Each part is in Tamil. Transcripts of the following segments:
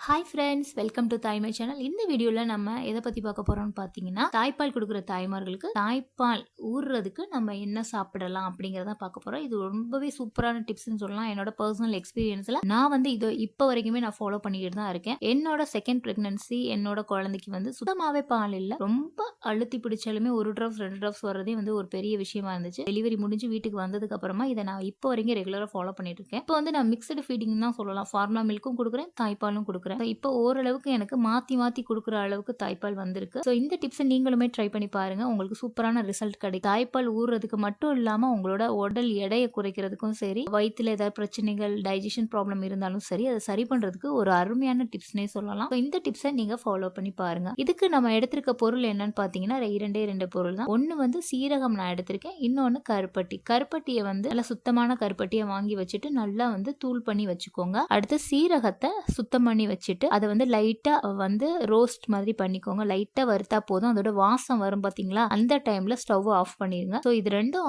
ஹாய் ஃப்ரெண்ட்ஸ், வெல்கம் டு தாய்மை சேனல். இந்த வீடியோவில் நம்ம எதை பற்றி பார்க்க போகிறோம்னு பார்த்தீங்கன்னா, தாய்ப்பால் கொடுக்குற தாய்மார்களுக்கு தாய்ப்பால் ஊறுறதுக்கு நம்ம என்ன சாப்பிடலாம் அப்படிங்கிறத பார்க்க போகிறோம். இது ரொம்பவே சூப்பரான டிப்ஸ்ன்னு சொல்லலாம். என்னோட பர்சனல் எக்ஸ்பீரியன்ஸில் நான் வந்து இது இப்போ வரைக்குமே நான் ஃபாலோ பண்ணிக்கிட்டு தான் இருக்கேன். என்னோட செகண்ட் ப்ரெக்னன்சி என்னோட குழந்தைக்கு வந்து சுத்தமாகவே பால் இல்லை. ரொம்ப அழுத்தி பிடிச்சாலுமே 1 ட்ராப்ஸ் 2 ட்ராப்ஸ் வர்றதே வந்து ஒரு பெரிய விஷயமா இருந்துச்சு. டெலிவரி முடிஞ்சு வீட்டுக்கு வந்ததுக்கு அப்புறமா இதை நான் இப்போ வரைக்கும் ரெகுலராக ஃபாலோ பண்ணிட்டு இருக்கேன். இப்போ வந்து நான் மிக்சடு ஃபீடிங் தான் சொல்லலாம். ஃபார்முலா மில்க்கும் கொடுக்குறேன், தாய்ப்பாலும் கொடுக்குறேன். இப்போ ஓரளவுக்கு எனக்கு மாற்றி மாற்றி கொடுக்குற அளவுக்கு தாய்ப்பால் வந்திருக்கு. ஸோ இந்த டிப்ஸை நீங்களுமே ட்ரை பண்ணி பாருங்க. உங்களுக்கு சூப்பரான ரிசல்ட் கிடைக்கும். தாய்ப்பால் ஊறுறதுக்கு மட்டும் இல்லாமல் உங்களோட உடல் எடையை குறைக்கிறதுக்கும் சரி, வயிற்றுல ஏதாவது பிரச்சனைகள், டைஜஷன் ப்ராப்ளம் இருந்தாலும் சரி, அதை சரி பண்ணுறதுக்கு ஒரு அருமையான டிப்ஸ்னே சொல்லலாம். இந்த டிப்ஸை நீங்கள் ஃபாலோ பண்ணி பாருங்க. இதுக்கு நம்ம எடுத்திருக்க பொருள் என்னன்னு பார்த்தீங்கன்னா, 2 பொருள் தான். ஒன்று வந்து சீரகம் நான் எடுத்திருக்கேன், இன்னொன்று கருப்பட்டி. கருப்பட்டியை வந்து நல்லா சுத்தமான கருப்பட்டியை வாங்கி வச்சுட்டு நல்லா வந்து தூள் பண்ணி வச்சுக்கோங்க. அடுத்து சீரகத்தை சுத்தம் பண்ணி வச்சுட்டு அதை வந்து லைட்டா வந்து ரோஸ்ட் மாதிரி பண்ணிக்கோங்க. லைட்டா வறுத்தா போதும். அதோட வாசம் வரும் பாத்தீங்களா, அந்த டைம்ல ஸ்டவ் ஆஃப் பண்ணிருங்க. ஸோ இது ரெண்டும்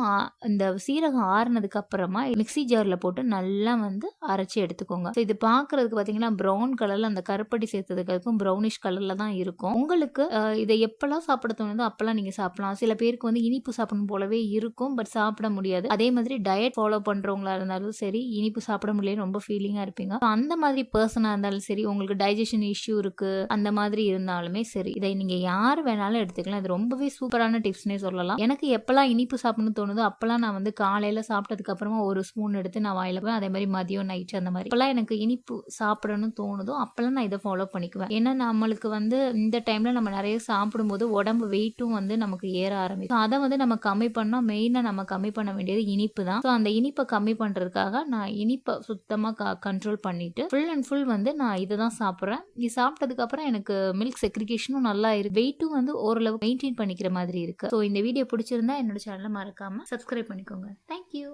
இந்த சீரகம் ஆறுனதுக்கு அப்புறமா மிக்ஸி ஜார்ல போட்டு நல்லா வந்து அரைச்சி எடுத்துக்கோங்க. ஸோ இது பாக்குறதுக்கு பாத்தீங்கன்னா ப்ரௌன் கலர்ல, அந்த கருப்பட்டி சேர்த்ததுக்கு ப்ரௌனிஷ் கலர்ல தான் இருக்கும். உங்களுக்கு இதை எப்பெல்லாம் சாப்பிட தோணுதோ அப்பெல்லாம் நீங்க சாப்பிடலாம். சில பேருக்கு வந்து இனிப்பு சாப்பிடணும் போலவே இருக்கும், பட் சாப்பிட முடியாது. அதே மாதிரி டயட் ஃபாலோ பண்றவங்களா இருந்தாலும் சரி, இனிப்பு சாப்பிட முடியல ரொம்ப ஃபீலிங்கா இருப்பீங்க. அந்த மாதிரி பர்சனா இருந்தாலும் சரி, உங்களுக்கு டைஜஷன் இஷ்யூ இருக்கு அந்த மாதிரி இருந்தாலுமே சரி, இதை நீங்க யார் வேணாலும் எடுத்துக்கலாம். இது ரொம்பவே சூப்பரான டிப்ஸ்னே சொல்லலாம். எனக்கு எப்பெல்லாம் இனிப்பு சாப்பிடணும்னு தோணுதோ அப்பெல்லாம் நான் வந்து காலையில சாப்பிட்டதுக்கு அப்புறமா ஒரு ஸ்பூன் எடுத்து நான் வாயில போய், அதே மாதிரி மதியம் நைட் அந்த மாதிரி இப்பெல்லாம் எனக்கு இனிப்பு சாப்பிடணும்னு தோணுதோ அப்பெல்லாம் நான் இதை ஃபாலோ பண்ணிக்குவேன். ஏன்னா நம்மளுக்கு வந்து இந்த டைம்ல நம்ம நிறைய சாப்பிடும்போது உடம்பு வெயிட்டும் வந்து நமக்கு ஏற ஆரம்பிக்கும். அதை வந்து நம்ம கம்மி பண்ணா மெயினா நம்ம கம்மி பண்ண வேண்டியது இனிப்பு தான். ஸோ அந்த இனிப்பை கம்மி பண்றதுக்காக நான் இனிப்பை சுத்தமா கண்ட்ரோல் பண்ணிட்டு ஃபுல் அண்ட் ஃபுல் வந்து நான் இதை தான் சாப்பிட்றேன். இது சாப்பிட்டதுக்கு அப்புறம் எனக்கு மில்க் செக்ரிகேஷனும் நல்லா இருக்கு. வெயிட்டும் வந்து ஓரளவு மெயின்டைன் பண்ணிக்கிற மாதிரி இருக்கு. ஸோ இந்த வீடியோ பிடிச்சிருந்தா என்னோட சேனலை மறக்காம சப்ஸ்கிரைப் பண்ணிக்கோங்க. தேங்க்யூ.